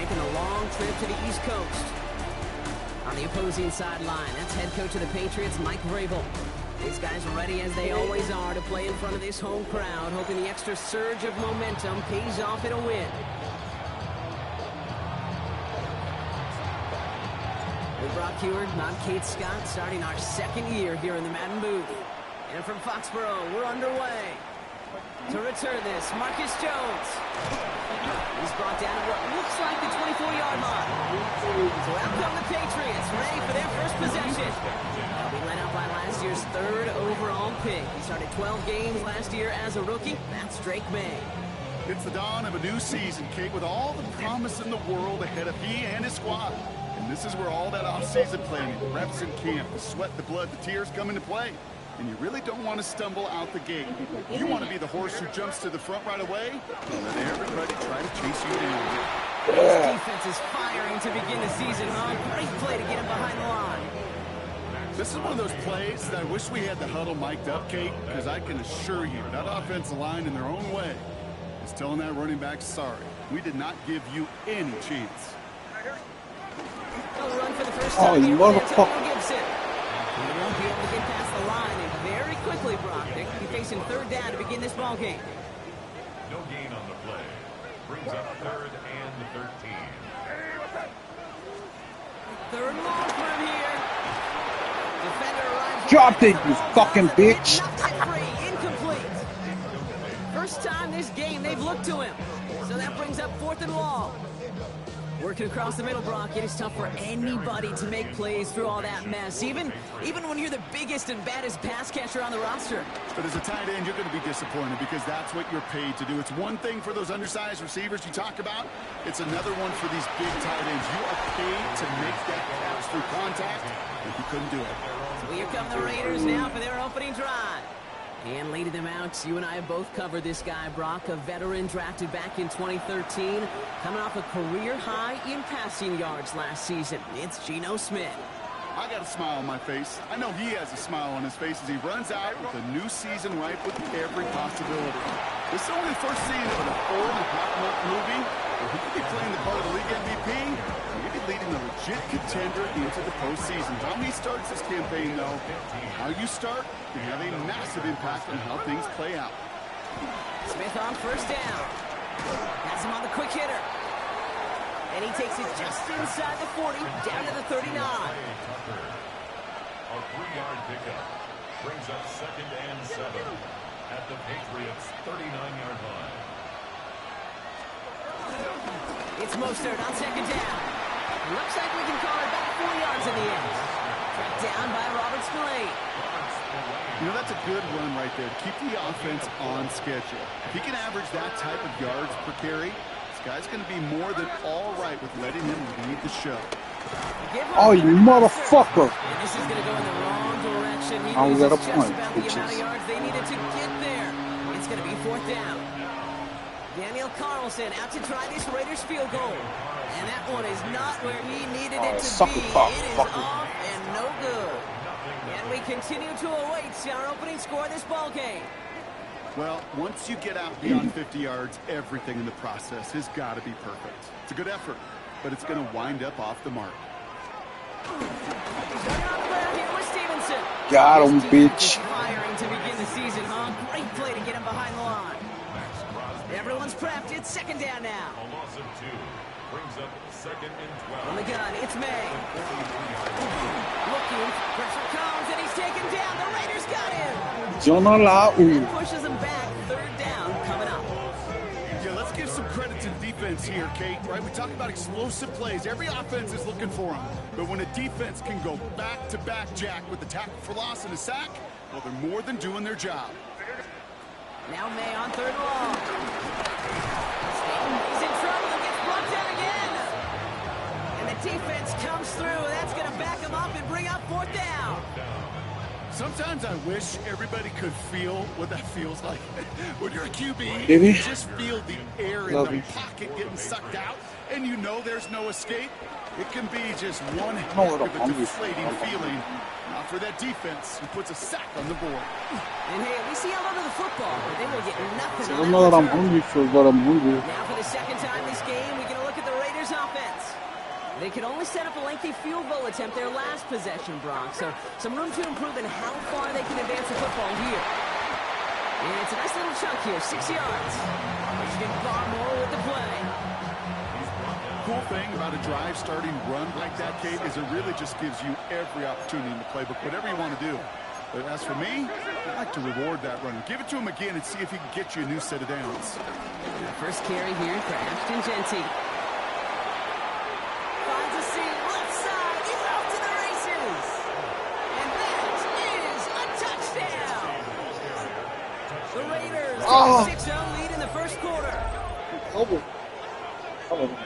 making a long trip to the East Coast. On the opposing sideline, that's head coach of the Patriots, Mike Vrabel. These guys are ready as they always are to play in front of this home crowd, hoping the extra surge of momentum pays off in a win. With Brock Heward, not Kate Scott, starting our second year here in the Madden booth. And from Foxborough, we're underway. To return this, Marcus Jones. He's brought down to what looks like the 24-yard line. So out come the Patriots, ready for their first possession. They'll be led out by last year's third overall pick. He started 12 games last year as a rookie. That's Drake May. It's the dawn of a new season, Kate, with all the promise in the world ahead of he and his squad. And this is where all that off-season planning, the reps in camp, the sweat, the blood, the tears come into play. And you really don't want to stumble out the gate. You want to be the horse who jumps to the front right away and let everybody try to chase you down. This defense is firing to begin the season, huh? Great play to get him behind the line. This is one of those plays that I wish we had the huddle mic'd up, Kate, because I can assure you that offensive line in their own way is telling that running back, sorry, we did not give you any chance. He'll run for the first time here with Antonio Gibson. He won't be able to get past the line, and very quickly, Brock, they'll be facing third down to begin this ball game. No gain on the play. Brings up 3rd and 13. Third and long for him here. Defender arrives. Dropped it, you fucking bitch. Incomplete. First time this game they've looked to him. So that brings up 4th and long. Working across the middle, Brock, it is tough for anybody to make plays through all that mess, even when you're the biggest and baddest pass catcher on the roster. But as a tight end, you're going to be disappointed because that's what you're paid to do. It's one thing for those undersized receivers you talk about. It's another one for these big tight ends. You are paid to make that pass through contact, and you couldn't do it. So here come the Raiders now for their opening drive. And leading them out, you and I have both covered this guy, Brock, a veteran drafted back in 2013, coming off a career high in passing yards last season. It's Geno Smith. I got a smile on my face. I know he has a smile on his face as he runs out with a new season ripe with every possibility. This is only the first scene of an old and hot movie where he could be playing the part of the league MVP. Maybe leading a legit contender into the postseason. How he starts this campaign, though, how you start can have a massive impact on how things play out. Smith on first down. Has him on the quick hitter. And he takes it just inside the 40, down to the 39. A 3-yard pickup brings up 2nd and 7 at the Patriots' 39-yard line. It's Mostert on 2nd down. Looks like we can call it back 4 yards in the end. Tracked down by Robert Spillane. You know, that's a good run right there to keep the offense on schedule. If he can average that type of yards per carry, this guy's going to be more than all right with letting him lead the show. Oh, you motherfucker. And this is going to go in the wrong direction. He I was loses at a just point, about the amount of bitches. yards they needed to get there. It's going to be 4th down. Daniel Carlson out to try this Raiders field goal. And that one is not where he needed it to suck be. it, pop, It is fucker. off and no good. And we continue to await our opening score of this ball game. Well, once you get out beyond 50 yards, everything in the process has got to be perfect. It's a good effort, but it's going to wind up off the mark. He's running on the ground here with Stevenson. Got him, This defense bitch. is firing to begin the season, huh? Great play to get him behind the line. Everyone's prepped. It's 2nd down now. A loss of 2 brings up 2nd and 12. On the gun, it's May. Looking, pressure comes, and he's taken down. The Raiders got him. Jonah Lau. And pushes him back. 3rd down coming up. Yeah, let's give some credit to the defense here, Kate, right? We talk about explosive plays. Every offense is looking for them. But when a defense can go back-to-back, Jack, with the tackle for loss and a sack, well, they're more than doing their job. Now May on 3rd and long. He's in trouble and gets brought down again. And the defense comes through. That's going to back him up and bring up 4th down. Sometimes I wish everybody could feel what that feels like. When you're a QB, Did he? you just feel the air in Love the you. pocket getting sucked out, and you know there's no escape. It can be just one heck know what of I'm a hungry for. deflating feeling. Not for that defense who puts a sack on the board. And hey, we see a lot of the football, but they will get nothing. I don't know what I'm hungry for, but I'm hungry. Now for the 2nd time this game, we get a look at the Raiders offense. They could only set up a lengthy field goal attempt their last possession, Brock. So some room to improve in how far they can advance the football here. And it's a nice little chunk here, 6 yards. Michigan far more with the play. Cool thing about a drive starting run like that, Kate, is it really just gives you every opportunity in the playbook, whatever you want to do. But as for me, I like to reward that runner. Give it to him again and see if he can get you a new set of downs. First carry here for Ashton Genty. Finds a seam, left side, he's off to the races. And that is a touchdown. The Raiders take a 6-0 lead in the first quarter.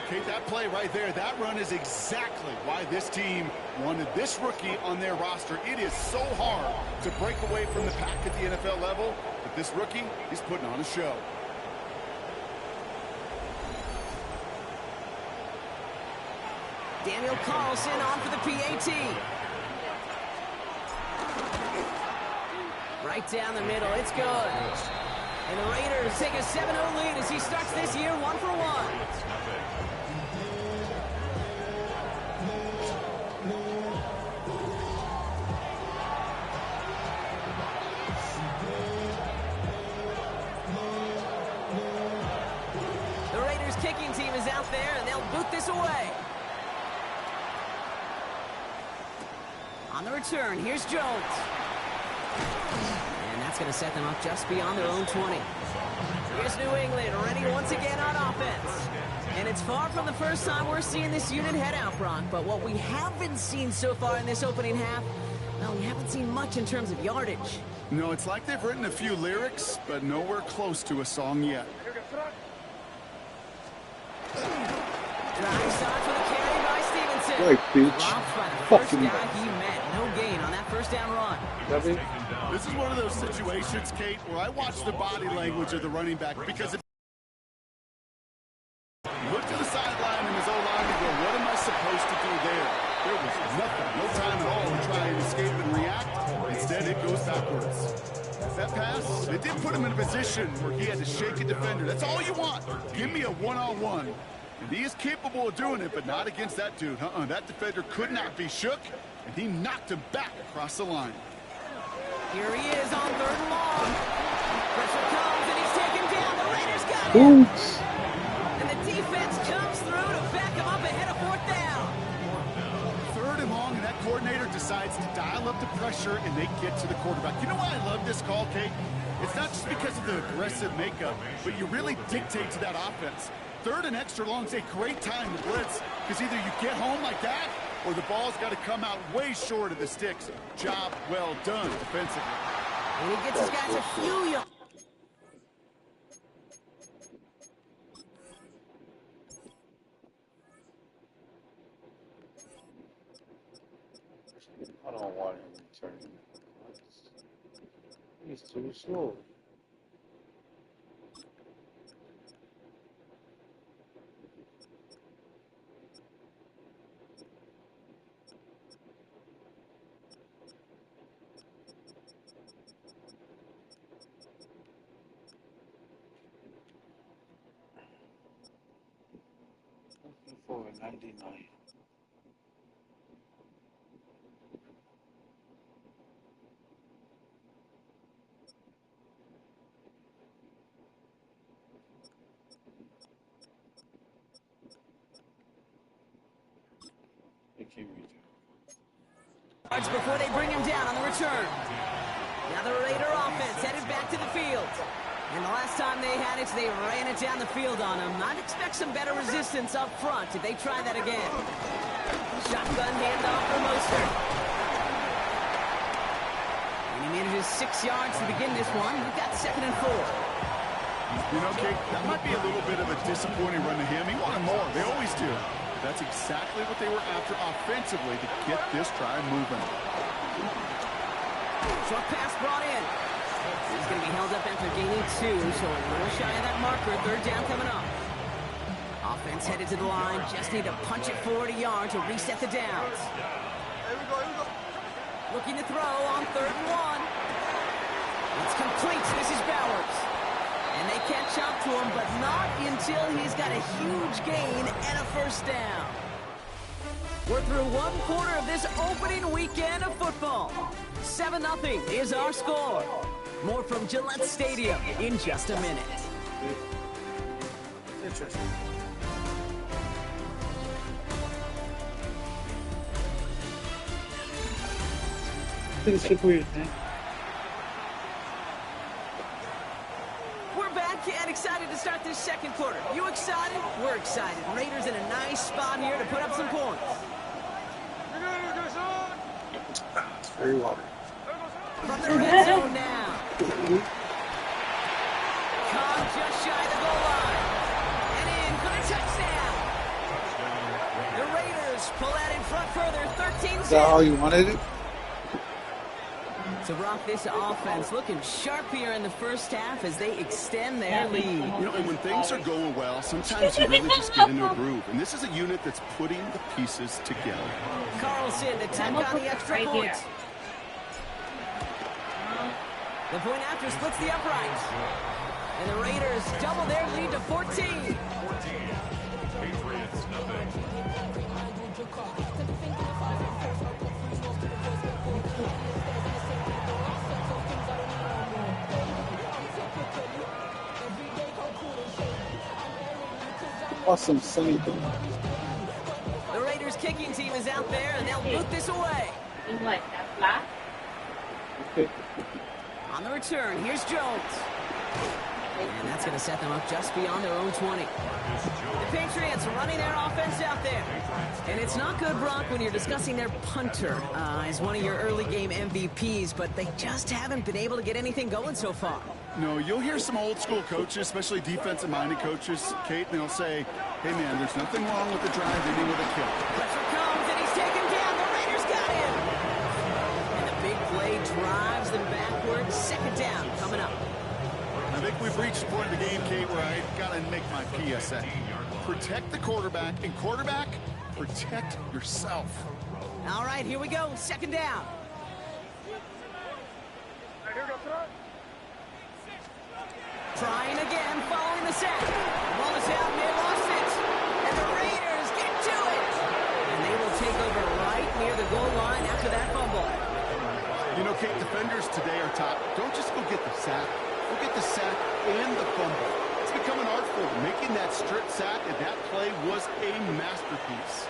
Kate, that play right there, that run is exactly why this team wanted this rookie on their roster. It is so hard to break away from the pack at the NFL level, but this rookie, he's putting on a show. Daniel Carlson on for the PAT. Right down the middle, it's good. And the Raiders take a 7-0 lead as he starts this year 1-for-1. The Raiders kicking team is out there and they'll boot this away. On the return, here's Jones. And that's going to set them up just beyond their own 20. Here's New England, ready once again on offense. And it's far from the first time we're seeing this unit head out, Brock. But what we haven't seen so far in this opening half, well, we haven't seen much in terms of yardage. No, it's like they've written a few lyrics, but nowhere close to a song yet. Drive start for the carry by Stevenson. Right, bitch. Dropped by the first Fucking guy he met. No gain on that first down run. This is one of those situations, Kate, where I watch the body language of the running back because look to the sideline in his O-line and go, what am I supposed to do there? There was nothing, no time at all to try and escape and react. Instead, it goes backwards. That pass, it did put him in a position where he had to shake a defender. That's all you want. Give me a one-on-one. And he is capable of doing it, but not against that dude. That defender could not be shook, and he knocked him back across the line. Here he is on 3rd and long. Pressure comes, and he's taken down. The Raiders got him. And the defense comes through to back him up ahead of 4th down. 3rd and long, and that coordinator decides to dial up the pressure, and they get to the quarterback. You know why I love this call, Kate? It's not just because of the aggressive makeup, but you really dictate to that offense. 3rd and extra long is a great time to blitz, because either you get home like that, or the ball's got to come out way short of the sticks. Job well done defensively. And he gets his guys a few yards. I don't want him returning. He's too slow. For 99. Before they bring him down on the return. Now the Raider offense headed back to the field. And the last time they had it, they ran it down the field on him. I'd expect some better resistance up front if they try that again. Shotgun handoff for Mostert. And he manages 6 yards to begin this one. We've got 2nd and 4. You know, Kate, that might be a little bit of a disappointing run to him. He wanted more. They always do. That's exactly what they were after offensively to get this drive moving. Short pass brought in. He's going to be held up after gaining 2, so a little shy of that marker. 3rd down coming up. Offense headed to the line. Just need to punch it 40 yards to reset the downs. Here we go. Looking to throw on 3rd and 1. It's complete. This is Bowers. And they catch up to him, but not until he's got a huge gain and a 1st down. We're through one quarter of this opening weekend of football. 7-0 is our score. More from Gillette Stadium in just a minute. Interesting. This is weird, man. We're back and excited to start this second quarter. You excited? We're excited. Raiders in a nice spot here to put up some points. Very water. From the red zone now. Cobb just shy of the goal line. And in for the touchdown. The Raiders pull that in front further, 13-6. Is that how you wanted it? So, Brock, this offense looking sharp here in the first half as they extend their lead. You know, and when things are going well, sometimes you really just get into a groove. And this is a unit that's putting the pieces together. Carlson to tack on the extra point. The point after splits the uprights. And the Raiders double their lead to 14. Patriots, nothing. Awesome sunny. The Raiders kicking team is out there, and they'll boot this away. What? That's last? Okay. On the return, here's Jones. And that's going to set them up just beyond their own 20. The Patriots running their offense out there. And it's not good, Brock, when you're discussing their punter as one of your early game MVPs, but they just haven't been able to get anything going so far. No, you'll hear some old school coaches, especially defensive-minded coaches, Kate, and they'll say, hey, man, there's nothing wrong with the drive ending with a kill. Pressure comes, and he's taken down. The Raiders got him. And the big play drives them backwards. Second down coming up. I think we've reached the point of the game, Kate, where I got to make my PSA. Protect the quarterback, and quarterback, protect yourself. All right, here we go. Second down. Trying again, following the sack. Ball is out, and they lost it. And the Raiders get to it. And they will take over right near the goal line after that fumble. You know, Kate, defenders today are top. Don't just go get the sack. Go get the sack and the fumble. It's become an art form. Making that strip sack and that play was a masterpiece.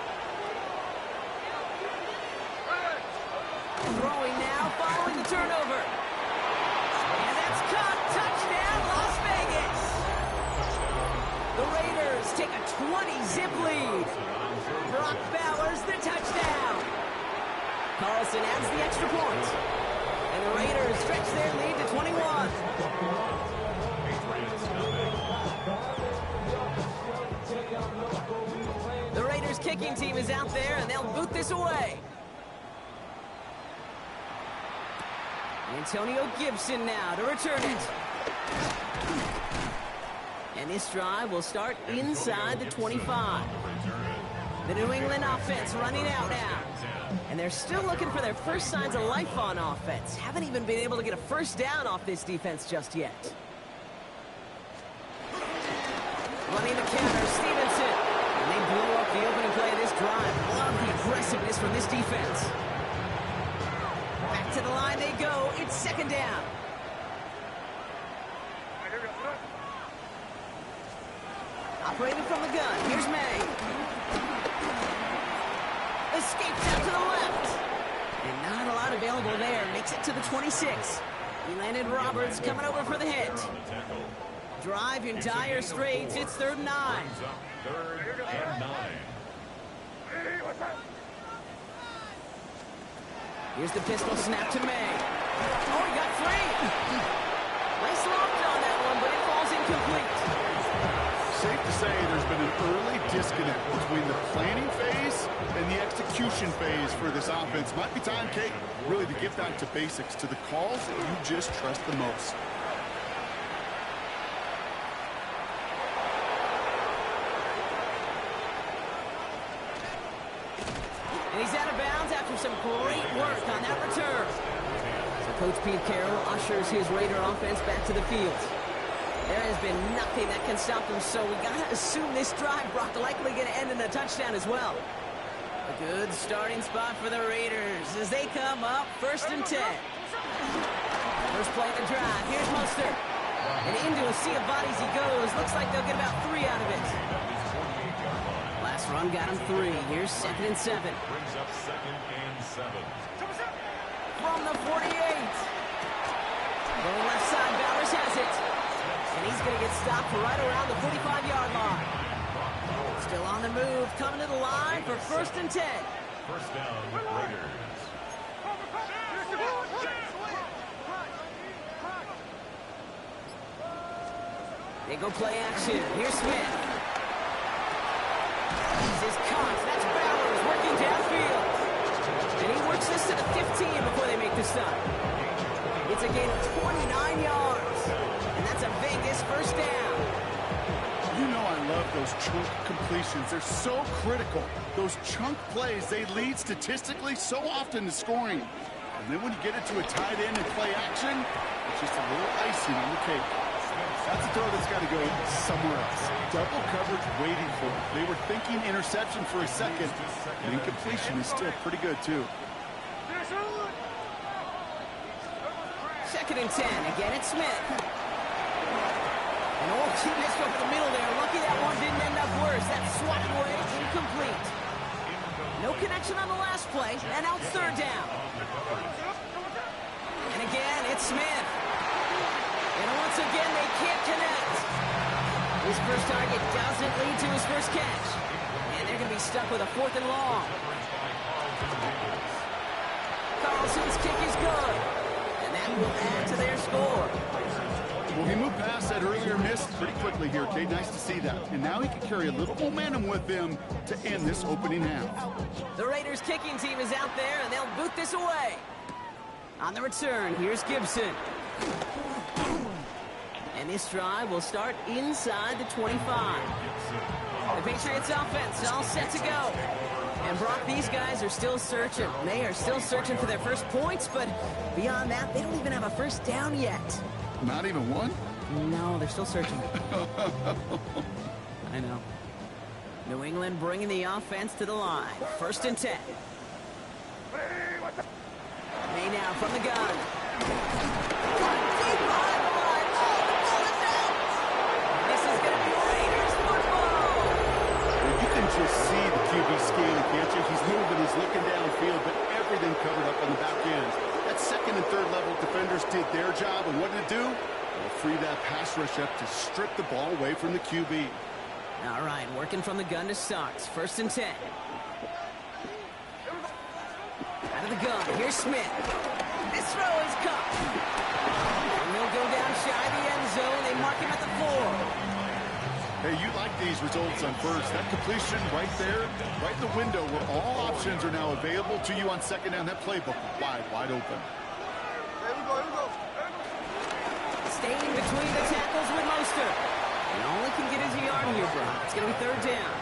Throwing now, following the turnover. And that's caught. Touchdown, Las Vegas. The Raiders take a 20-zip lead. Brock Bowers the touchdown. Carlson adds the extra point. And the Raiders stretch their lead to 21. The Raiders kicking team is out there, and they'll boot this away. Antonio Gibson now to return it. And this drive will start inside the 25. The New England offense running out now. And they're still looking for their first signs of life on offense. Haven't even been able to get a first down off this defense just yet. Running the counter, Stevenson. And they blow up the opening play of this drive. Love the aggressiveness from this defense. Back to the line they go. It's second down. Operating from the gun. Here's May. Escapes out to the left. And not a lot available there. Makes it to the 26. He landed Roberts coming over for the hit. Drive in dire straits. It's 3rd and 9. Third and 9. Here's the pistol snap to May. Oh, he got free. Nice loft on that one, but it falls incomplete. Safe to say there's been an early disconnect between the planning phase and the execution phase for this offense. Might be time, Kate, really to get back to basics, to the calls that you just trust the most. And he's out of bounds after some great work on that return. So Coach Pete Carroll ushers his Raider offense back to the field. There has been nothing that can stop them, so we got to assume this drive, Brock, likely going to end in a touchdown as well. A good starting spot for the Raiders as they come up 1st and 10. First play of the drive. Here's Mostert. And into a sea of bodies he goes. Looks like they'll get about 3 out of it. Last run got him 3. Here's 2nd and 7. Brings up 2nd and 7. From the 48. Going left side, Bowers has it. And he's going to get stopped right around the 45-yard line. Still on the move, coming to the line for 1st and 10. First down, Raiders. They go play action. Here's Smith. This is caught. That's Bowers working downfield. And he works this to the 15 before they make the stop. It's a gain of 29 yards. And that's a Vegas first down. You know I love those chunk completions. They're so critical. Those chunk plays, they lead statistically so often to scoring. And then when you get it to a tight end and play action, it's just a little icing on the cake. That's a throw that's got to go somewhere else. Double coverage waiting for it. They were thinking interception for a second. And incompletion is still pretty good, too. 2nd and 10. Again, it's Smith. And he missed over the middle there. Lucky that one didn't end up worse. That swatted away, incomplete. No connection on the last play, and now it's 3rd down. And again, it's Smith. And once again, they can't connect. His first target doesn't lead to his first catch. And they're going to be stuck with a 4th and long. Carlson's kick is good. And that will add to their score. Well, he moved past that earlier miss pretty quickly here, Kate. Nice to see that. And now he can carry a little momentum with him to end this opening half. The Raiders kicking team is out there, and they'll boot this away. On the return, here's Gibson. And this drive will start inside the 25. The Patriots offense all set to go. And Brock, these guys are still searching. They are still searching for their first points, but beyond that, they don't even have a first down yet. Not even one? No, they're still searching. I know. New England bringing the offense to the line. 1st and 10. May now from the gun. Deep behind the line. Oh, the ball is out. This is going to be Raiders football. You can just see the QB scanning, can't you? He's moving, he's looking downfield, but everything covered up on the back end. That 2nd and 3rd level defenders did their job, and what did it do? They'll free that pass rush up to strip the ball away from the QB. All right, working from the gun to start. 1st and 10. Out of the gun, here's Smith. This throw is caught. And they'll go down shy of the end zone. They mark him at the 4. Hey, you like these results on first. That completion right there, right in the window where all options are now available to you on 2nd down. That playbook wide open. Staying between the tackles with Mostert. And all he can get is a yard here, Brock. It's going to be 3rd down.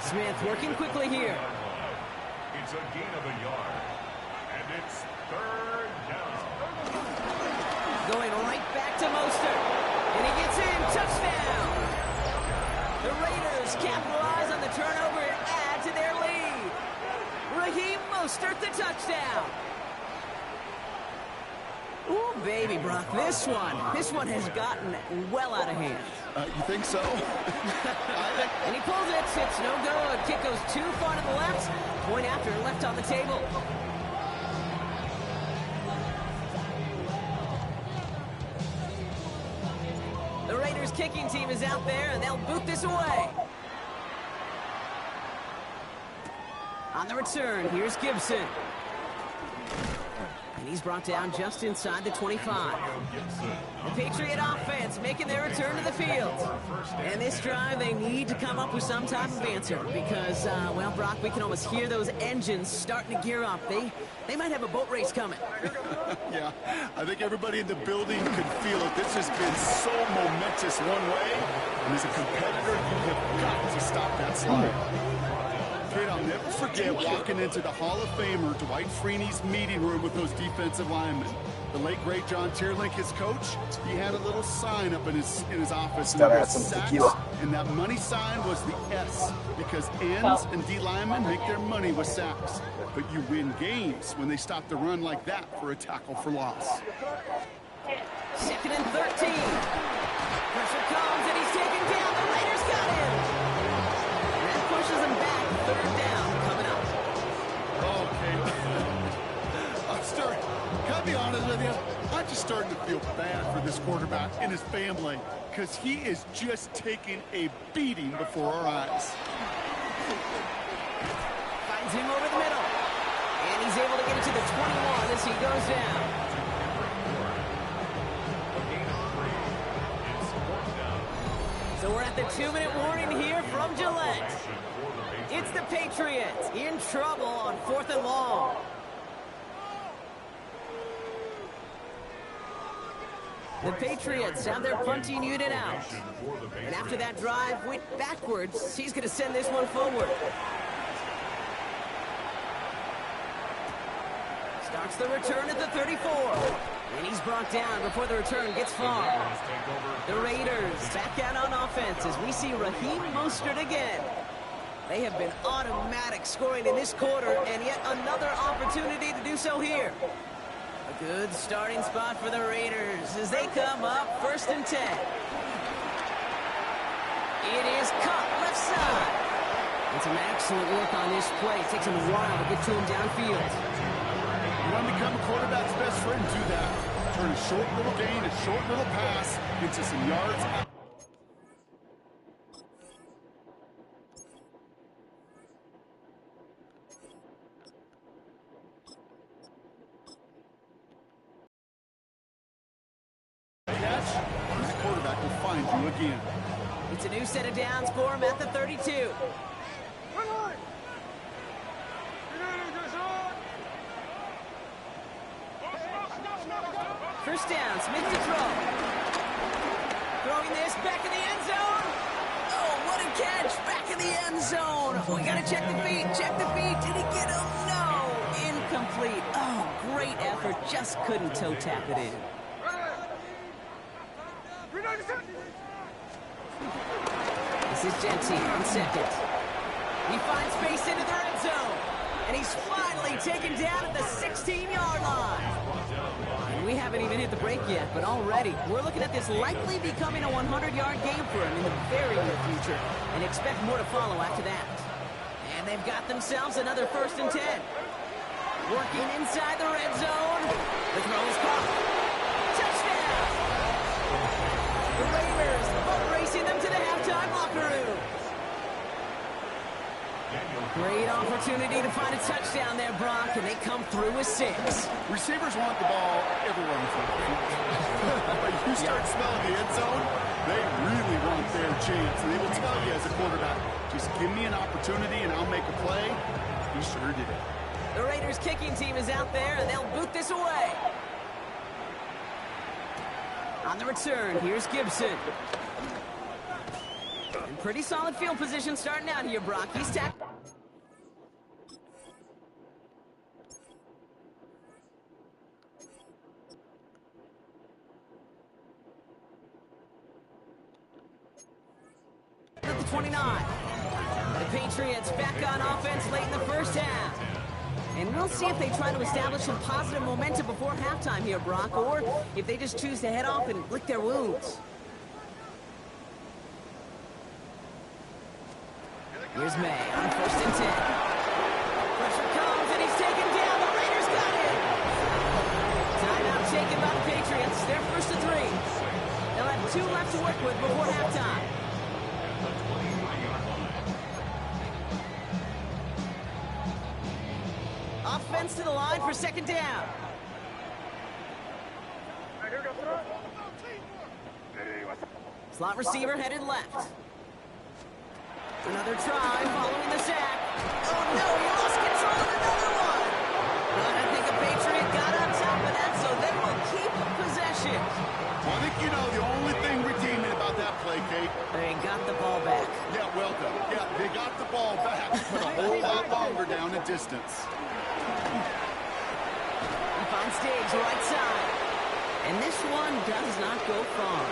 Smith working quickly here. It's a gain of a yard. And it's 3rd down. Going right back to Mostert. And he gets in. Touchdown. The Raiders capitalize on the turnover and add to their lead. Raheem Mostert, the touchdown. Ooh, baby, Brock, this one has gotten well out of hand. You think so? And he pulls it. It's no good. Kick goes too far to the left. Point after left on the table. The Raiders kicking team is out there, and they'll boot this away. On the return, here's Gibson. And he's brought down just inside the 25. The Patriot offense making their return to the field. And this drive, they need to come up with some type of answer because, well, Brock, we can almost hear those engines starting to gear up. They might have a boat race coming. Yeah, I think everybody in the building can feel it. This has been so momentous one way. And as a competitor, you have got to stop that slide. Kid, I'll never forget walking into the Hall of Famer Dwight Freeney's meeting room with those defensive linemen. The late, great John Tierlink, his coach, he had a little sign up in his office. And Gotta it add was some sacks, tequila. and that money sign was the S, because ends and D linemen make their money with sacks. But you win games when they stop the run like that for a tackle for loss. 2nd and 13. Pressure comes, and he's taken down. The Raiders got him. And that pushes him back. 3rd down coming up. Okay. Can I be honest with you? I'm just starting to feel bad for this quarterback and his family, because he is just taking a beating before our eyes. Finds him over the middle. And he's able to get it to the 21 as he goes down. So we're at the 2-minute warning here from Gillette. It's the Patriots in trouble on 4th and long. The Patriots have their punting unit out. And after that drive went backwards, he's going to send this one forward. Starts the return at the 34. And he's brought down before the return gets far. The Raiders back out on offense as we see Raheem Mostert again. They have been automatic scoring in this quarter, and yet another opportunity to do so here. A good starting spot for the Raiders as they come up 1st and 10. It is caught left side. And some excellent work on this play. It takes him a while to get to him downfield. You want to become a quarterback's best friend, do that. Turn a short little gain, a short little pass into some yards. Catch, and that quarterback will find you again. It's a new set of downs for him at the 32. First down, Smith to throw. Throwing this back in the end zone. Oh, what a catch. Back in the end zone. We got to check the feet. Check the feet. Did he get him? No. Incomplete. Oh, great effort. Just couldn't toe tap it in. This is Genty on 2nd. He finds space into the red zone. And he's finally taken down at the 16-yard line. And we haven't even hit the break yet, but already we're looking at this likely becoming a 100-yard game for him in the very near future, and expect more to follow after that. And they've got themselves another 1st and 10. Working inside the red zone. The throw is caught. Touchdown! The Raiders are racing them to the halftime locker room. Great opportunity to find a touchdown there, Brock, and they come through with 6. Receivers want the ball everywhere in front of them. You start smelling the end zone, they really want their chance. And they will tell you as a quarterback, just give me an opportunity and I'll make a play. He sure did it. The Raiders kicking team is out there, and they'll boot this away. On the return, here's Gibson. In pretty solid field position starting out here, Brock. He's tackled. At the 29. The Patriots back on offense late in the first half. And we'll see if they try to establish some positive momentum before halftime here, Brock, or if they just choose to head off and lick their wounds. Here's May on 1st and 10. Pressure comes, and he's taken down. The Raiders got him. Timeout taken by the Patriots. They're 1st and 3. They'll have 2 left to work with before halftime. Offense to the line for 2nd down. Slot receiver headed left. Another try following the sack. Oh no, he lost control of another one. But I think a Patriot got on top of that, so they will keep possession. Well, I think you know the only thing redeeming about that play, Kate. They got the ball back. Yeah, well done. Yeah, they got the ball back. put a whole lot longer down at distance. He finds Diggs right side. And this one does not go far.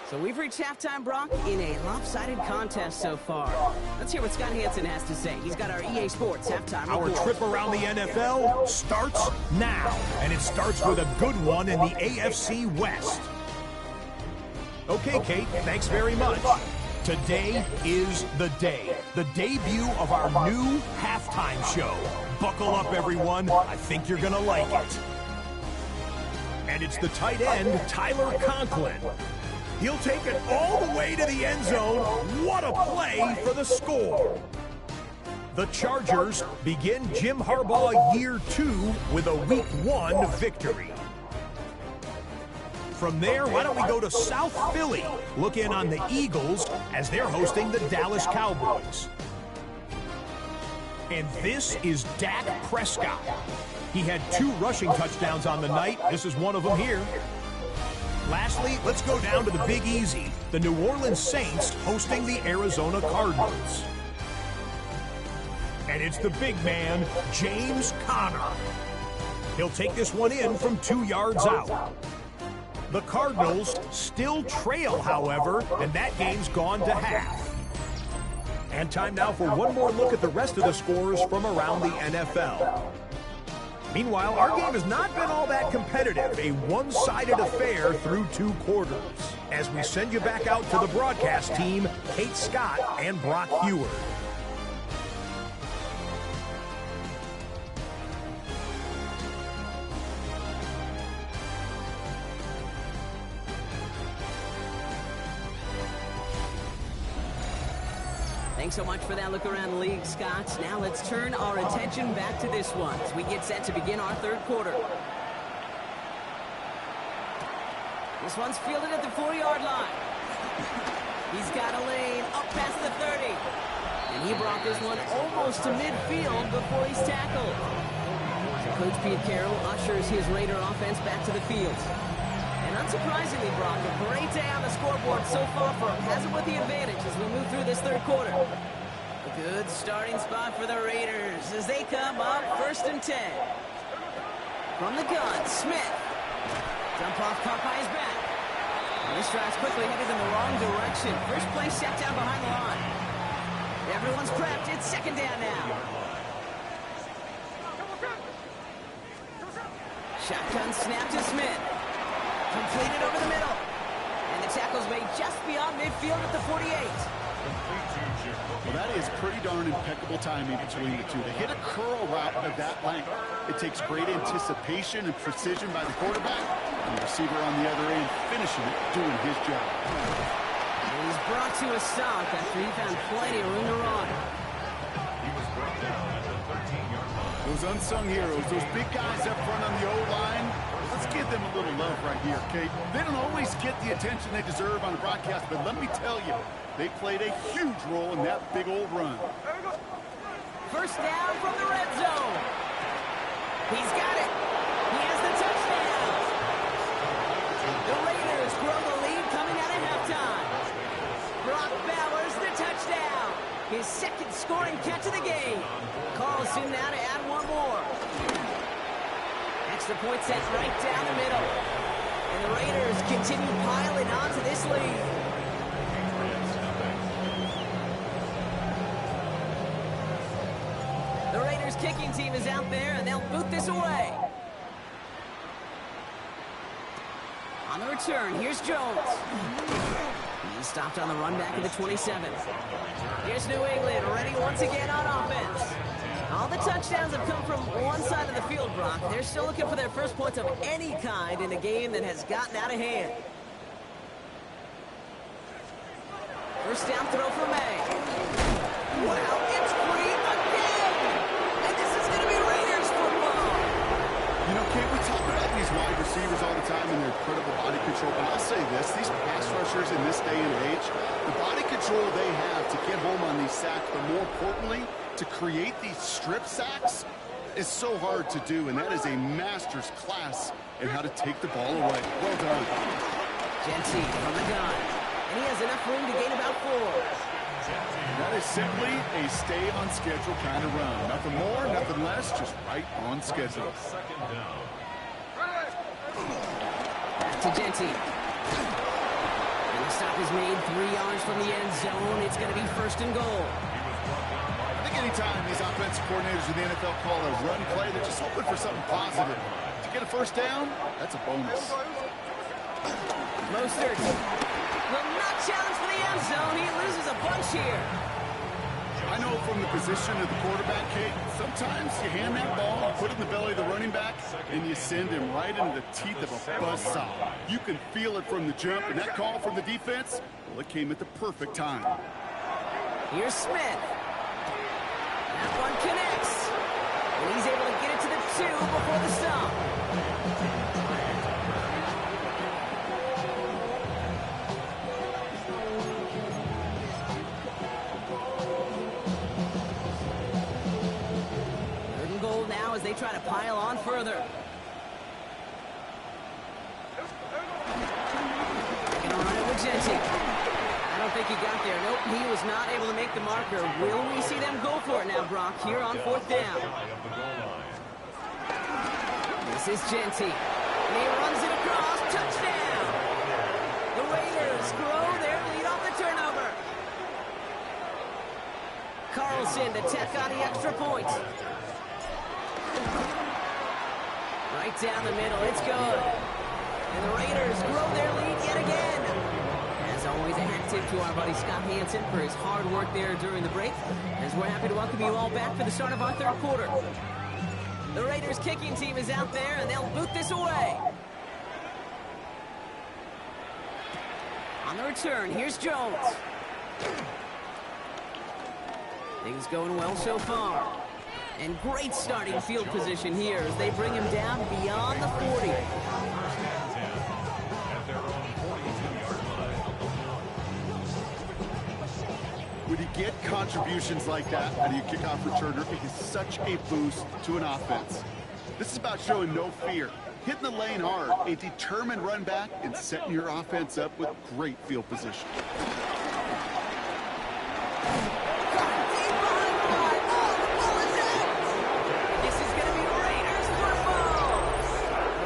So we've reached halftime, Brock, in a lopsided contest so far. Let's hear what Scott Hansen has to say. He's got our EA Sports halftime Our report. trip around the NFL starts now. And it starts with a good one in the AFC West. Okay, Kate, thanks very much. Today is the day. The debut of our new halftime show. Buckle up, everyone. I think you're going to like it. And it's the tight end, Tyler Conklin. He'll take it all the way to the end zone. What a play for the score. The Chargers begin Jim Harbaugh year 2 with a week 1 victory. From there, why don't we go to South Philly, look in on the Eagles as they're hosting the Dallas Cowboys. And this is Dak Prescott. He had 2 rushing touchdowns on the night. This is one of them here. Lastly, let's go down to the Big Easy. The New Orleans Saints hosting the Arizona Cardinals. And it's the big man, James Conner. He'll take this one in from 2 yards out. The Cardinals still trail, however, and that game's gone to half. And time now for one more look at the rest of the scores from around the NFL. Meanwhile, our game has not been all that competitive, a one-sided affair through 2 quarters. As we send you back out to the broadcast team, Kate Scott and Brock Heward. Thanks so much for that look around the league, Scott. Now let's turn our attention back to this one as we get set to begin our 3rd quarter. This one's fielded at the 4-yard line. He's got a lane up past the 30. And he brought this one almost to midfield before he's tackled. So Coach Pete Carroll ushers his Raider offense back to the field. And unsurprisingly, Brock, a great day on the scoreboard so far for him. Has him with the advantage as we move through this 3rd quarter. A good starting spot for the Raiders as they come up 1st and 10. From the gun, Smith. Jump off caught by his back. And this drive's quickly headed in the wrong direction. First play set down behind the line. Everyone's prepped. It's 2nd down now. Shotgun snap to Smith. Completed over the middle. And the tackle's made just beyond midfield at the 48. Well, that is pretty darn impeccable timing between the two. To hit a curl route of that length, it takes great anticipation and precision by the quarterback. And the receiver on the other end finishing it, doing his job. And he's brought to a stop after he found plenty of room to run. He was brought down at the 13-yard line. Those unsung heroes, those big guys up front on the O-line, let's give them a little love right here, Kate. They don't always get the attention they deserve on the broadcast, but let me tell you, they played a huge role in that big old run. First down from the red zone. He's got it. He has the touchdown. The Raiders grow the lead coming out of halftime. Brock Bowers the touchdown. His 2nd scoring catch of the game. Carlson now to add one more. Extra point set right down the middle. And the Raiders continue piling onto this lead. The Raiders kicking team is out there, and they'll boot this away. On the return, here's Jones. He's stopped on the run back at the 27. Here's New England, ready once again on offense. All the touchdowns have come from one side of the field, Brock. They're still looking for their first points of any kind in a game that has gotten out of hand. First down throw for May. Wow, it's Green again! And this is going to be Raiders football! You know, Kate, we talk about these wide receivers all the time and their incredible body control, but I'll say this, these pass rushers in this day and age, the body control they have to get home on these sacks, but more importantly, to create these strip sacks is so hard to do, and that is a master's class in how to take the ball away. Well done. Genty from the gun. And he has enough room to gain about 4. That is simply a stay on schedule kind of run. Nothing more, nothing less, just right on schedule. Second down. Back to Genty. And the stop is made 3 yards from the end zone. It's going to be first and goal. I think anytime these offensive coordinators in the NFL call a run play, they're just hoping for something positive. To get a first down, that's a bonus. Mostert will not challenge for the end zone. He loses a bunch here. I know from the position of the quarterback, Kate, sometimes you hand that ball, put it in the belly of the running back, and you send him right into the teeth of a buzzsaw. You can feel it from the jump, and that call from the defense, well, it came at the perfect time. Here's Smith. That one connects. And he's able to get it to the 2 before the stop. Third and goal now as they try to pile on further. Gonna run it with Genty. I don't think he got there. Nope, he was not able to make the marker. Will we see them go for it now, Brock, here on 4th down? This is Genty. And he runs it across. Touchdown! The Raiders grow their lead off the turnover. Carlson to tack on the extra point. Right down the middle. It's good. And the Raiders grow their lead yet again. As always, a hat tip to our buddy Scott Hansen for his hard work there during the break, as we're happy to welcome you all back for the start of our third quarter. The Raiders kicking team is out there, and they'll boot this away. On the return, here's Jones. Things going well so far. And great starting field position here as they bring him down beyond the 40. When you get contributions like that out of your kickoff returner, it is such a boost to an offense. This is about showing no fear, hitting the lane hard, a determined run back, and setting your offense up with great field position. This is going to be Raiders football.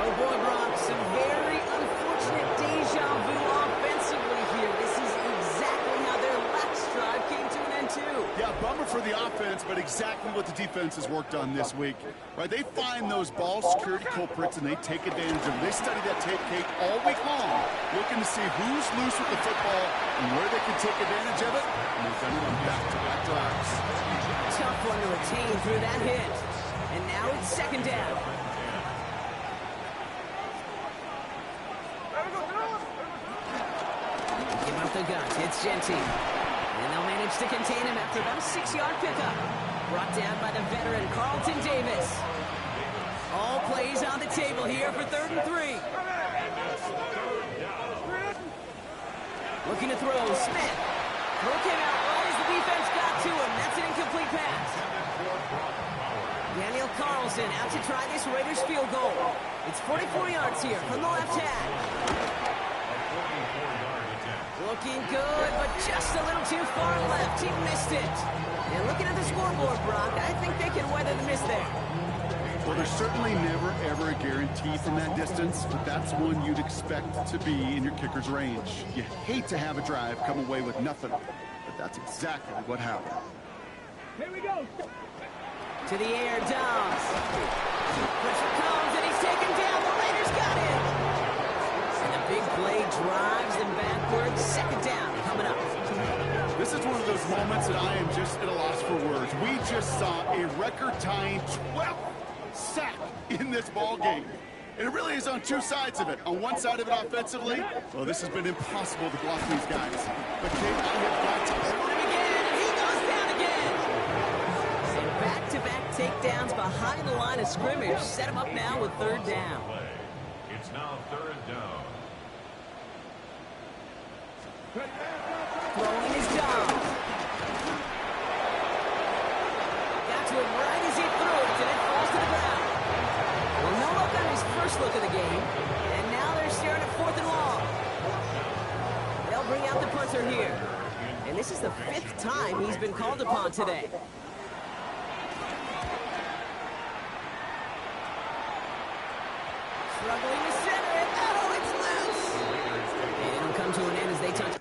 Oh boy, Brock, some very unfortunate deja vu offensively here. This is exactly how their last drive came to an end too. Yeah, bummer for the offense, but exactly what the defense has worked on this week. Right, they find those ball security culprits and they take advantage of them. They study that tape, Kate, all week long, looking to see who's loose with the football and where they can take advantage of it. And they've done it on back-to-back drives. Tough one to retain through that hit. And now it's second down. Give up the guns. It's Genty. And they'll manage to contain him after about a 6-yard pickup. Brought down by the veteran Carlton Davis. All plays on the table here for 3rd and 3. Looking to throw. Smith. Throw came out right as the defense got to him. That's an incomplete pass. Daniel Carlson out to try this Raiders field goal. It's 44 yards here from the left hand. Looking good, but just a little too far left. He missed it. And looking at the scoreboard, Brock, I think they can weather the miss there. Well, there's certainly never, ever a guarantee from that distance, but that's one you'd expect to be in your kicker's range. You hate to have a drive come away with nothing, but that's exactly what happened. Here we go. To the air, Downs. Pressure comes, and he's taken down. The Raiders got him. And the big play drives them backwards. Second down coming up. This is one of those moments that I am just at a loss for words. We just saw a record-tying 12th sack in this ball game. And it really is on two sides of it. On one side of it offensively, well, this has been impossible to block these guys. But Kate, I have got to... Again, and he goes down again. And back-to-back takedowns behind the line of scrimmage. Set him up now with 3rd down. It's now 3rd down. Throwing his job. Got to him right as he threw it, and it falls to the ground. Well, no luck on his first look of the game, and now they're staring at 4th and long. They'll bring out the punter here. And this is the 5th time he's been called upon today. Struggling to center it. Oh, it's loose. And it'll come to an end as they touch.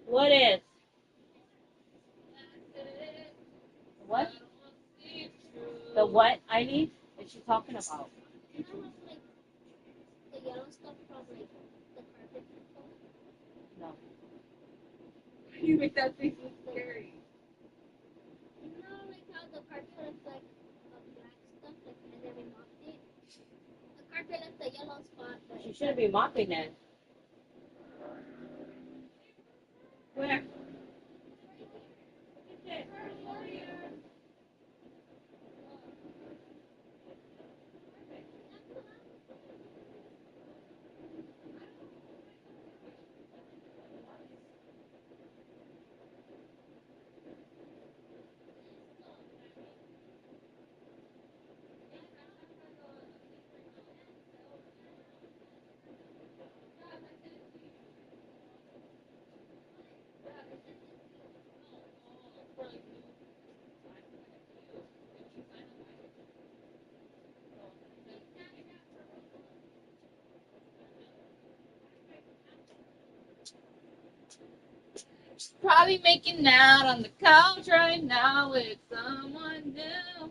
What is? What? The what, Ivy? Is she talking about? You know, like the yellow stuff from like the carpet. No. You make that face look scary. You know, like how the carpet is like black stuff, like and then we mopped it. The carpet left a yellow spot, but She shouldn't be mopping it. Where? Probably making out on the couch right now with someone new.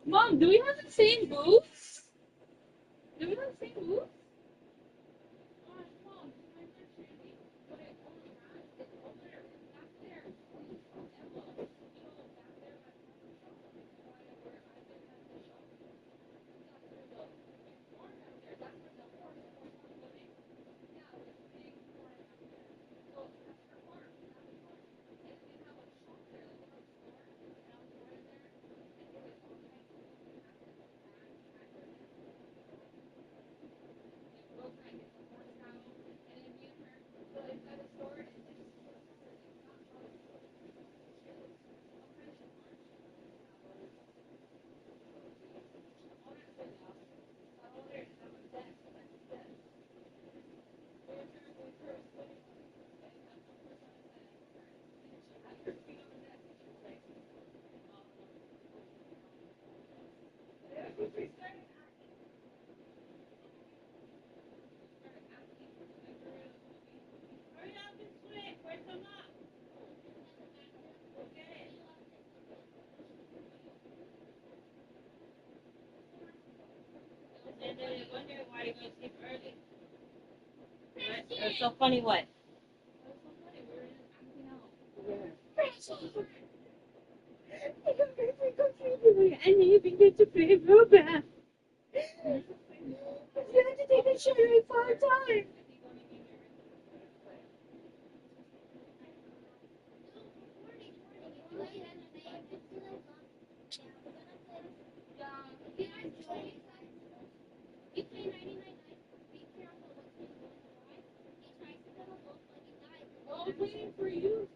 Mom, do we have the same boots? Do we have the same boots? And then you're wondering why you go to sleep early. It's so funny what? And then you can get to play real bad. You have to take a shower 5 times. I'm waiting for you.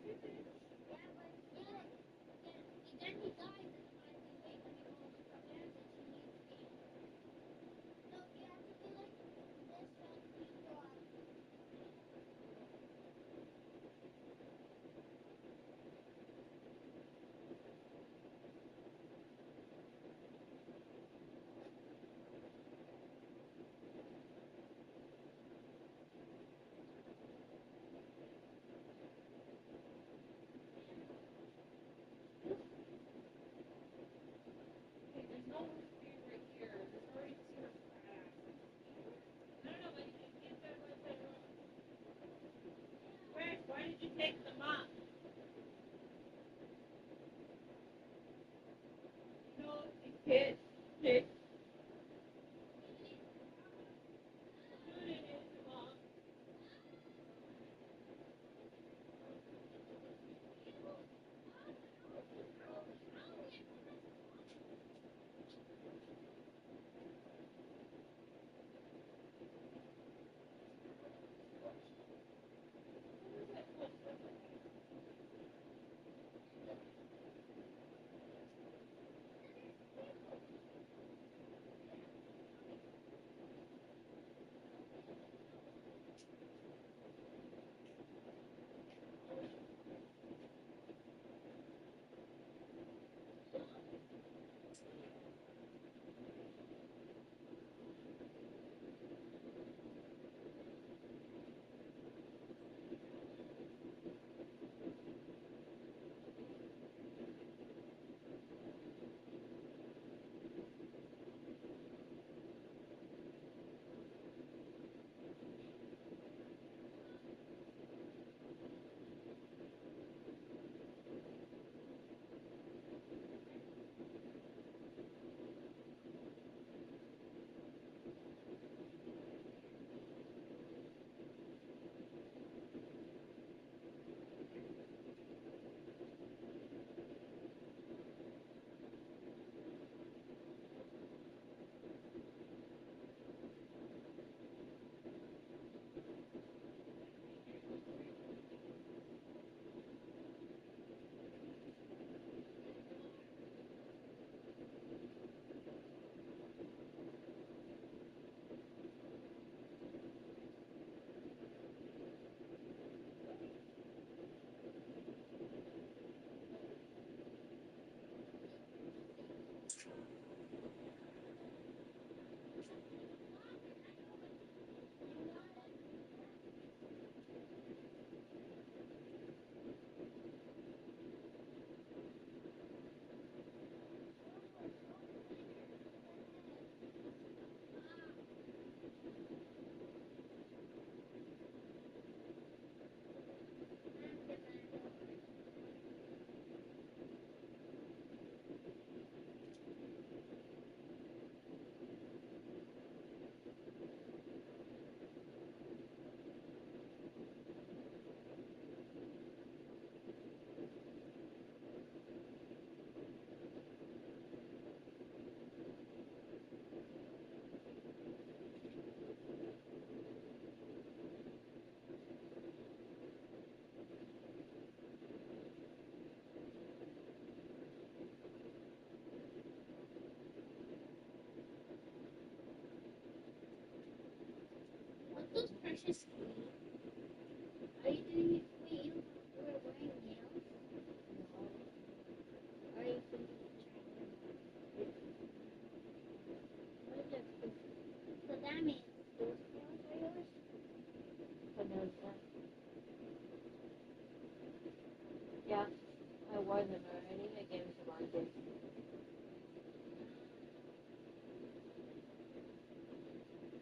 him already. I gave him some markers.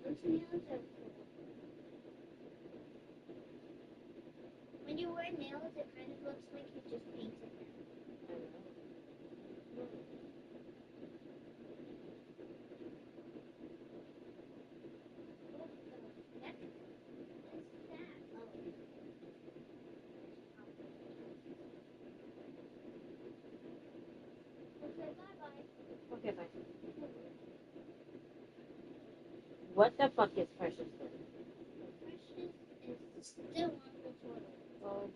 Those nails are cool. When you wear nails, it kind of looks like you just painted them. Okay, bye. What the fuck is Precious doing? Precious is still on the toilet. Oh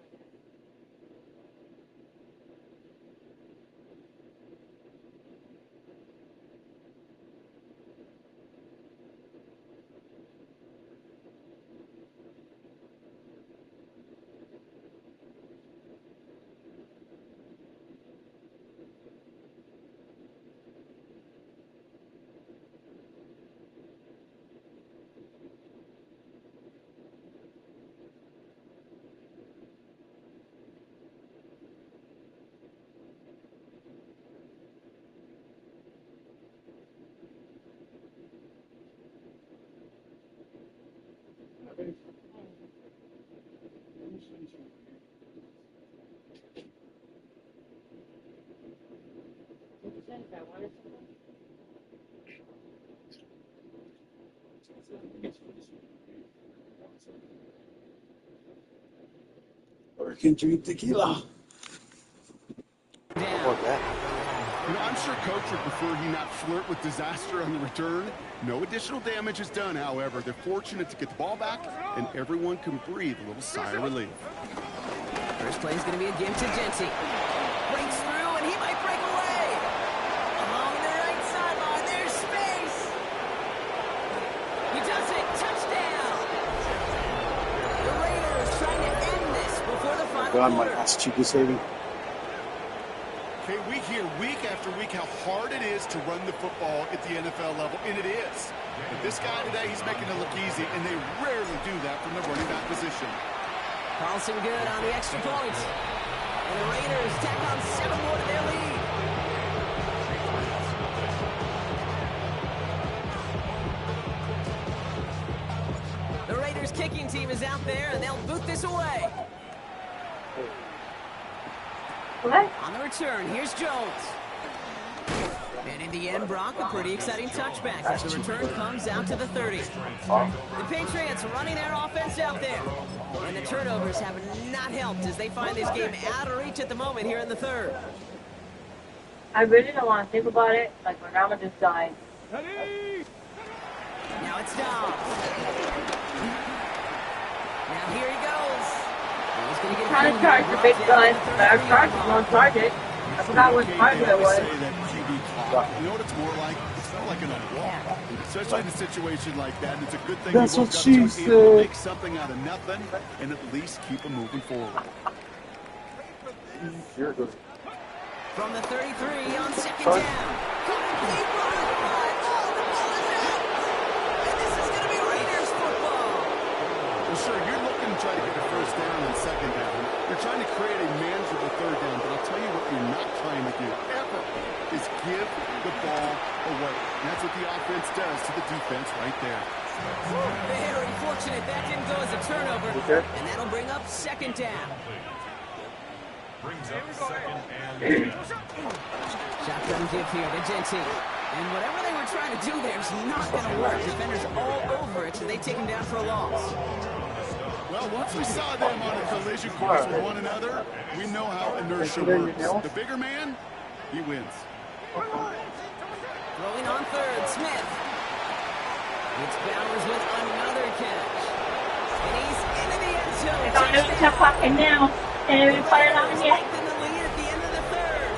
my god. Did you say if I wanted something? Or can drink tequila. Down. You know, I'm sure Coach would prefer he not flirt with disaster on the return. No additional damage is done, however. They're fortunate to get the ball back, and everyone can breathe a little sigh of relief. First play is going to be a give to Genty. Breaks through, and he might break away. Along the right sideline, there's space. He does it. Touchdown. The Raiders trying to end this before the final God, my quarter. ass cheek is hurting. Okay, we hear week after week how hard it is to run the football at the NFL level, and it is. But this guy today, he's making it look easy, and they rarely do that from the running back position. Carlson good on the extra point. And the Raiders tack on 7 more to their lead. The Raiders kicking team is out there, and they'll boot this away. What? On the return, here's Jones. And in the end, Brock, a pretty exciting touchback as the return comes out to the 30. The Patriots running their offense out there. And the turnovers have not helped as they find this game out of reach at the moment here in the third. I really don't want to think about it. Like my grandma just died. Now it's Dobbs. Now here he goes. He's going to get Trying to charge the big gun, but our charge won't charge it. I forgot what charge it was. Say that QB clock. You know what it's more like? It's not like an alarm. Especially in a situation like that, it's a good thing That's you what both got she to be able to said. make something out of nothing and at least keep them moving forward. Here it goes. from the 33 on second down. Complete run. Oh, the ball is out. And this is going to be Raiders football. Well, sure, you're looking to try to get a first down and second down. You're trying to create a manageable third down, but I'll tell you what you're not trying to do ever is give the ball away. And that's what the offense does to the defense right there. Very fortunate that didn't go as a turnover. Okay. And that'll bring up second down. Brings up second and 10. Shotgun give here to Genty. And whatever they were trying to do there is not going to work. Defenders all over it, so they take him down for a loss. Well, once we saw them on a collision course with one another, we know how inertia works. The bigger man, he wins. Throwing on third, Smith. It's Bowers with another catch. And he's into the end zone. I don't know to fucking now. And we put it on Bowers yet. lengthened the lead at the end of the third.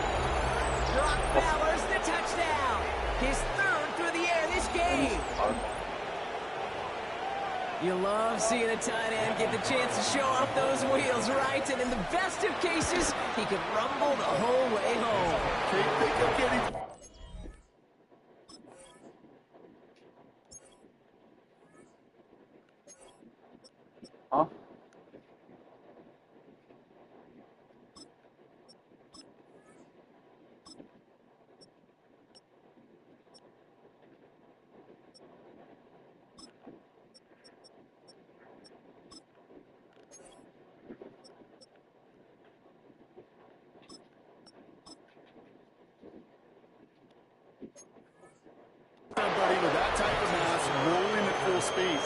Brock Bowers, the touchdown. His third through the air this game. You love seeing a tight end get the chance to show off those wheels, right? And in the best of cases, he could rumble the whole way home. They kept getting... Huh? his speed.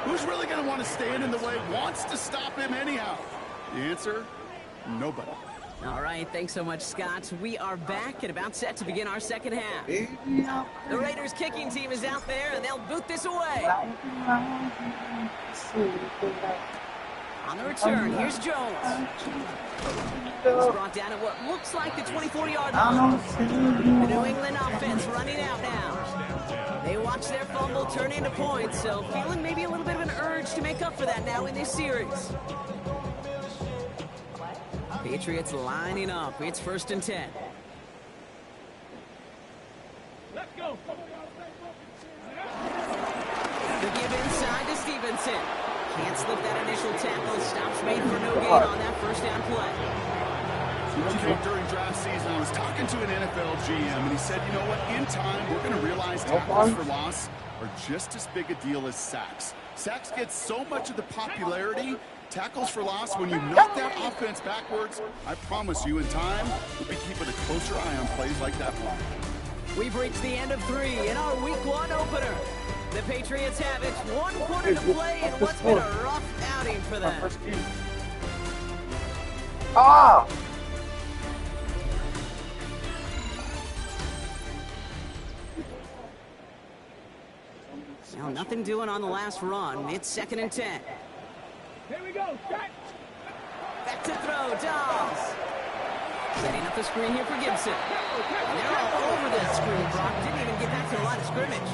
Who's really going to want to stand in the way, wants to stop him anyhow? The answer, nobody. All right, thanks so much, Scott. We are back and about set to begin our second half. The Raiders kicking team is out there, and they'll boot this away. On the return, here's Jones. He's brought down at what looks like the 24-yard line. The New England offense running out now. They watch their fumble turn into points, so feeling maybe a little bit of an urge to make up for that now in this series. Patriots lining up. It's 1st and 10. Let's go. The give inside to Stevenson. Can't slip that initial tackle. Stops made for no gain on that first down play. During draft season, I was talking to an NFL GM, and he said, you know what, in time, we're going to realize tackles for loss are just as big a deal as sacks. Sacks get so much of the popularity. Tackles for loss, when you knock that offense backwards, I promise you, in time, we'll be keeping a closer eye on plays like that one. We've reached the end of 3 in our Week 1 opener. The Patriots have it. 1 quarter to play in what's been a rough outing for them. Ah! Now, nothing doing on the last run. It's 2nd and 10. Here we go. Back. Back to throw, Dobbs. Setting up the screen here for Gibson. And they're all over that screen, Brock. Didn't even get back to the line of scrimmage.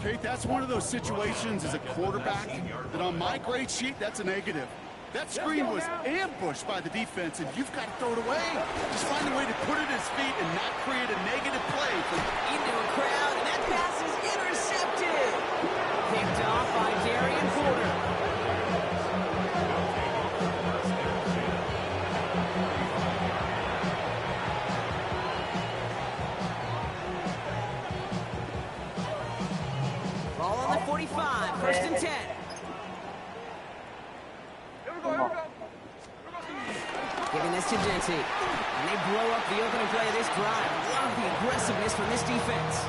Kate, that's one of those situations as a quarterback that on my grade sheet, that's a negative. That screen was ambushed by the defense, and you've got to throw it away. Just find a way to put it at his feet and not create a negative play. Into a crowd, and that pass is intercepted. Picked off by Darian Porter. Ball on the 45, 1st and 10. Giving this to Genty. And they blow up the opening play of this drive. Love the aggressiveness from this defense.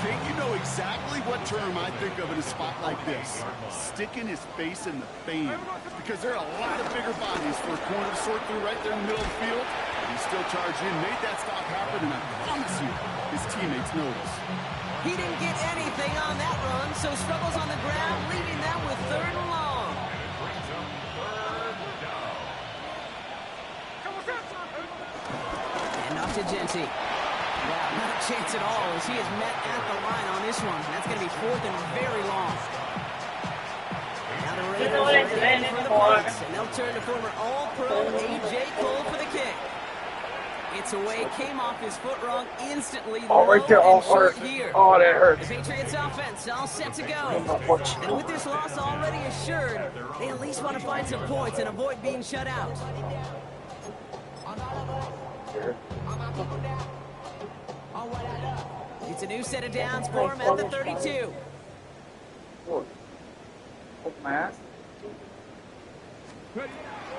Kate, you know exactly what term I think of in a spot like this. Sticking his face in the fan. Because there are a lot of bigger bodies for a corner to sort through right there in the middle of the field. But he still charged in, made that stop happen, and I promise you, his teammates noticed. He didn't get anything on that run, so struggles on the ground, leaving them with 3rd and long. And off to Genty. Wow, not a chance at all as he is met at the line on this one. That's going to be 4th and very long. Now the Raiders are ready for the points, and they'll turn to former All-Pro A.J. Cole for the kick. It's away, came off his foot wrong instantly. Oh, right there, low and oh, short hurt. here. Oh, that hurts. The Patriots offense all set to go. And with this loss already assured, they at least want to find some points and avoid being shut out. It's a new set of downs for him at the 32.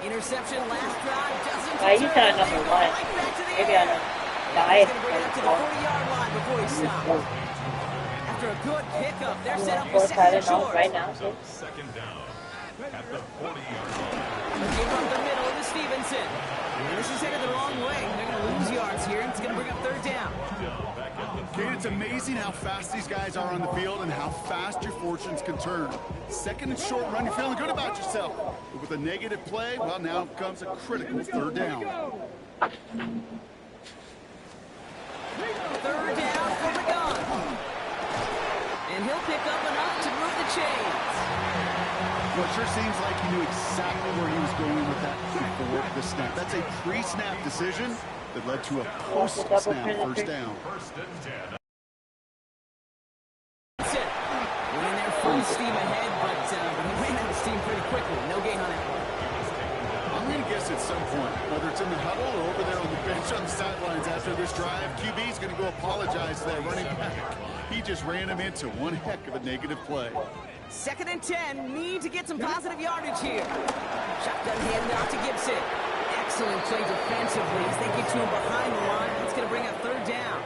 Interception last drive doesn't He's deter not him. number They go 1. right back to the Maybe air. on a He's diet. going to bring it up to the 40-yard line before he stops. After a good pickup, they're set up for 2nd and short. Right now, so. 2nd down at the 40-yard line. Give up the middle to Stevenson. And this is headed the wrong way. They're going to lose yards here. It's going to bring up 3rd down. Kate, it's amazing how fast these guys are on the field and how fast your fortunes can turn. 2nd and short run, you're feeling good about yourself. But with a negative play, well, now comes a critical 3rd down. 3rd down for the gun. And he'll pick up enough to move the chains. Well, it sure seems like he knew exactly where he was going with that before the snap. That's a pre-snap decision that led to a post-snap 1st down. 1st and 10. That's it. Went in there full steam ahead, but he ran out of steam pretty quickly. No gain on that one. I'm going to guess at some point, whether it's in the huddle or over there on the bench on the sidelines after this drive, QB's going to go apologize to that running back. He just ran him into one heck of a negative play. 2nd and 10. Need to get some positive yardage here. Shotgun handoff to Gibson. Excellent play defensively as they get to him behind the line. It's going to bring up 3rd down.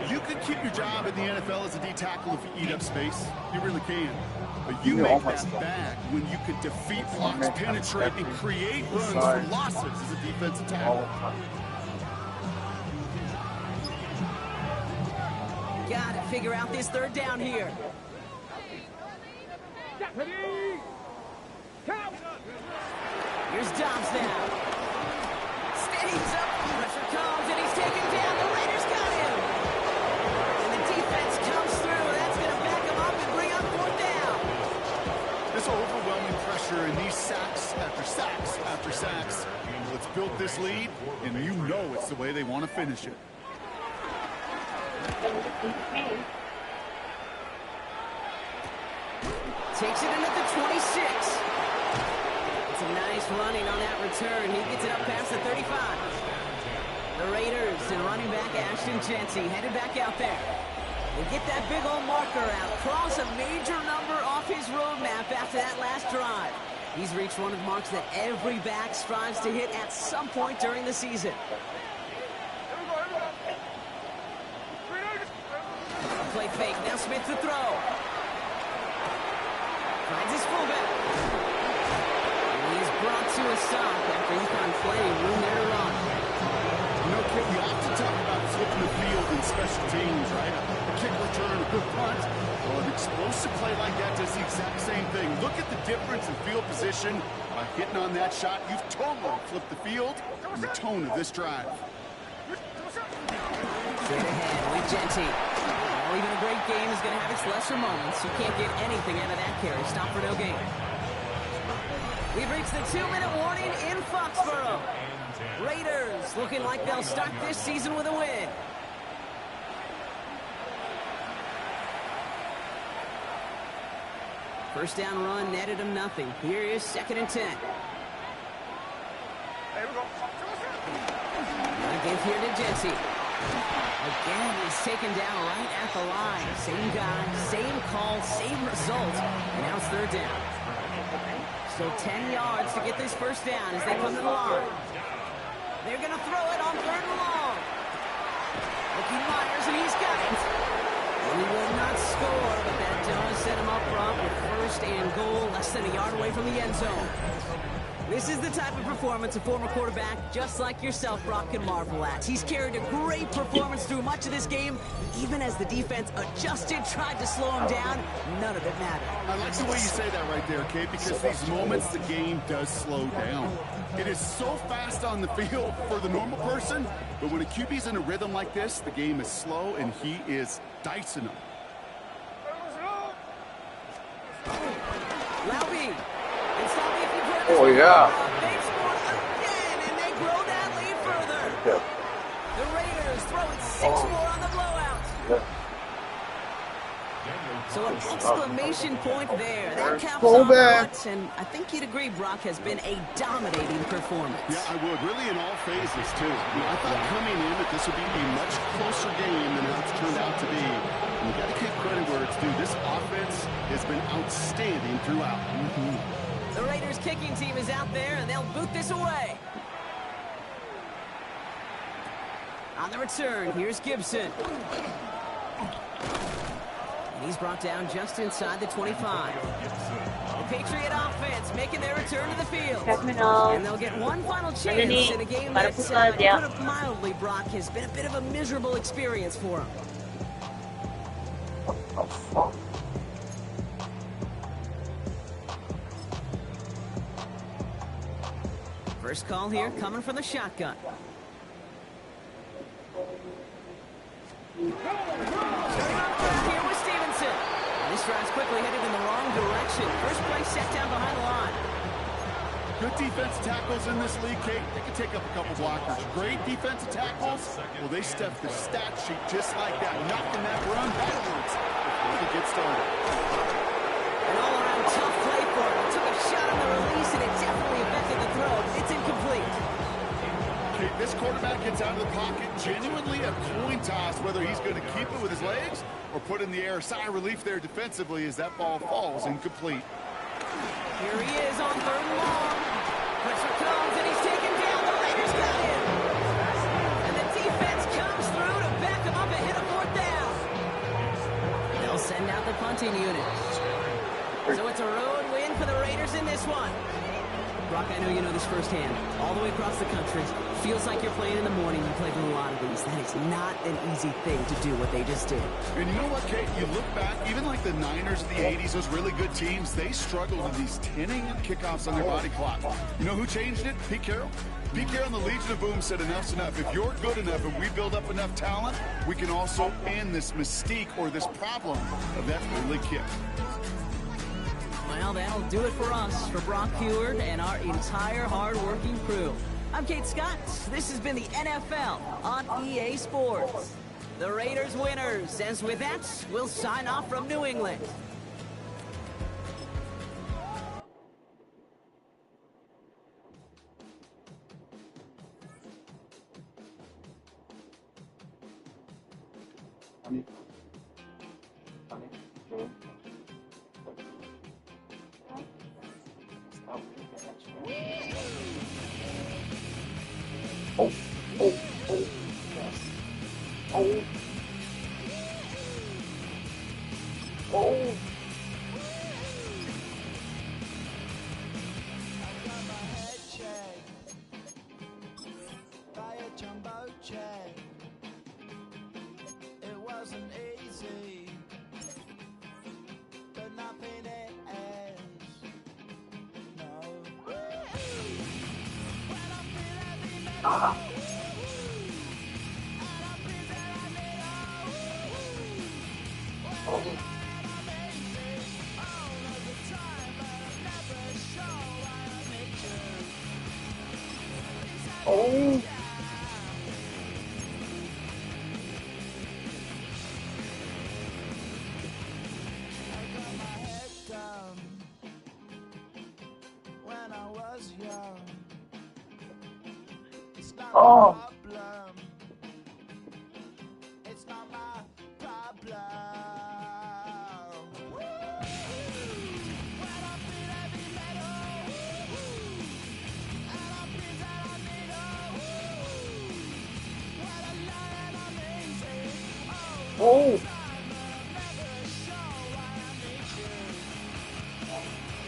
You could keep your job in the NFL as a D tackle if you eat up space. You really can. But you make that bag when you can defeat blocks, penetrate, and create runs for losses as a defensive tackle. Gotta figure out this third down here. Here's Dobbs now. Steadies up. Pressure comes, and he's taken down. The Raiders got him. And the defense comes through. That's going to back him up and bring up fourth down. This overwhelming pressure and these sacks after sacks after sacks. Let's build this lead, and you know it's the way they want to finish it. Takes it in at the 26. It's a nice running on that return. He gets it up past the 35. The Raiders and running back Ashton Jency headed back out there. They get that big old marker out. Cross a major number off his roadmap after that last drive. He's reached one of the marks that every back strives to hit at some point during the season. Play fake. Now Smith to throw. Finds his fullback. And he's brought to a stop after he found plenty of room there to run. You know, Kid, we often talk about flipping the field in special teams, right? A kick return, a good punt. Well, an explosive play like that does the exact same thing. Look at the difference in field position. By hitting on that shot, you've totally flipped the field and the tone of this drive. Straight ahead with Jency. Well, even a great game is going to have its lesser moments. You can't get anything out of that carry. Stop for no gain. We've reached the 2-minute warning in Foxborough. Raiders looking like they'll start this season with a win. First down run netted him nothing. Here is 2nd and 10. Give here to Jency. Again, he's taken down right at the line. Same guy, same call, same result. And now it's 3rd down. So 10 yards to get this first down as they come to the line. They're going to throw it on 3rd and long. Looking Myers, and he's got it. And he will not score, but that does set him up front with 1st and goal, less than a yard away from the end zone. This is the type of performance a former quarterback, just like yourself, Brock, can marvel at. He's carried a great performance through much of this game. Even as the defense adjusted, tried to slow him down, none of it mattered. I like the way you say that right there, Kate, because these moments the game does slow down. It is so fast on the field for the normal person, but when a QB's in a rhythm like this, the game is slow, and he is dicing them. Laube. Oh, yeah. They score again, and they grow that lead further. Yeah. The Raiders throw it 6 more on the blowout. Yeah. So an exclamation point there. That caps Go off back. what, and I think you'd agree Brock has been a dominating performance. Yeah, I would. Really in all phases, too. I thought coming in that this would be a much closer game than how it's turned out to be. And you got to give credit where it's due. This offense has been outstanding throughout. The Raiders kicking team is out there, and they'll boot this away. On the return, here's Gibson. And he's brought down just inside the 25. The Patriot offense making their return to the field. And they'll get one final chance in a game that, to put it mildly, Brock, has been a bit of a miserable experience for him. First call here coming from the shotgun. Here with Stevenson. This drive's quickly headed in the wrong direction. First play set down behind the line. Good defensive tackles in this league, Kate. They can take up a couple blockers. Great defensive tackles. Well, they step the stat sheet just like that, knocking that run backwards before they get started. An all-around tough play for him. Took a shot on the release, and it definitely affected the throw. It's incomplete. Kate, this quarterback gets out of the pocket, genuinely a coin toss whether he's going to keep it with his legs or put in the air. Sigh of relief there defensively as that ball falls incomplete. Here he is on 3rd and long. Pressure comes, and he's taken down. The Raiders got him. And the defense comes through to back him up and hit a 4th down. passing unit. So it's a road win for the Raiders in this one. Brock, I know you know this firsthand. All the way across the country, feels like you're playing in the morning. You play through a lot of these. That is not an easy thing to do what they just did. And you know what, Kate? You look back, even like the Niners of the 80s, those really good teams, they struggled with these 10-a.m. kickoffs on their body clock. You know who changed it? Pete Carroll. Pete Carroll and the Legion of Boom said enough's enough. If you're good enough and we build up enough talent, we can also end this mystique or this problem of that early kick. Well, that'll do it for us, for Brock Heward and our entire hard-working crew. I'm Kate Scott. This has been the NFL on EA Sports. The Raiders winners. And with that, we'll sign off from New England. It wasn't easy, but nothing is. No. When I feel heavy metal, and I feel that I need when I'm amazing all of the time, but I never show why I need you. Inside when I was young, it's not my problem. It's not my problem. When I feel heavy metal, and I feel that I need what a lie and amazing. Oh.